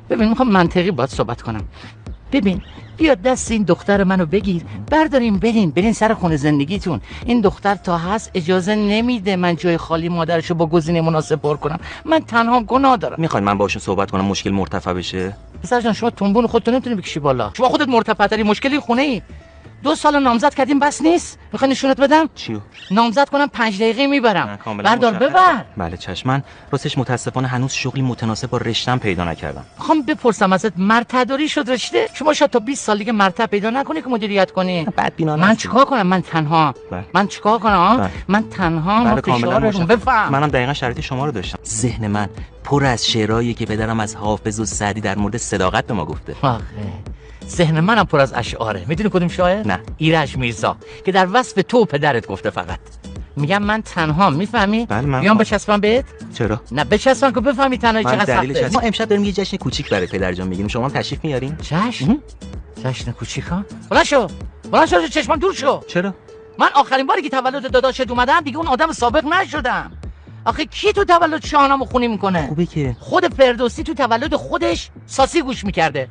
ببین میخوام منطقی باهات صحبت کنم. ببین بیا دست این دختر منو بگیر، برداریم برین سر خونه زندگیتون. این دختر تا هست اجازه نمیده من جای خالی مادرشو با گزینه مناسب پر کنم. من تنها گناه دارم. میخواین من باشون صحبت کنم مشکل مرتفع بشه؟ پسر جان شما تنبون خودتون نمیتونی بکشی بالا. شما خودت مرتفع تری مشکلی خونه ای. 2 سال نامزد کردیم بس نیست؟ میخوای نشونت بدم؟ چیو؟ نامزد کنم 5 دقیقه میبرم. بردار ببر. بله چشم. من راستش متاسفانه هنوز شغلی متناسب با رشتم پیدا نکردم. میخوام بپرسم ازت مرتداری شد رشته؟ شما شاید تا 20 سال دیگه مرتد پیدا نکنی که مدیریت کنی. بعد بینا من چیکار کنم؟ من تنها. من چیکار کنم؟ من تنها. بله کاملا بفهم. منم دقیقاً شرایط شما رو داشتم. ذهن من پر از شعرهایی که پدرم از حافظ و سعدی در مورد صداقت به ما گفته. آخه ذهن منم پر از اشعاره. میدونی کدوم شاعر؟ نه. ایرج میرزا که در وصف تو پدرت گفته. فقط میگم من تنها. میفهمی؟ بله بیام بچسبم بهت؟ چرا؟ نه بچسبم که بفهمی تنهایی چقدر سخته. ما امشب داریم یه جشن کوچیک برای پدرجان میگیریم. شما هم تشریف میارین؟ جشن کوچیک ها؟ بلند شو چشمم دور شو. چرا؟ من آخرین باری که تولد داداشت اومدم دیگه اون آدم سابق نشدم. آخه کی تو تولد شاهنامه خونی میکنه؟ خوبه که خود فردوسی تو تولد خودش ساسی گوش میکرده.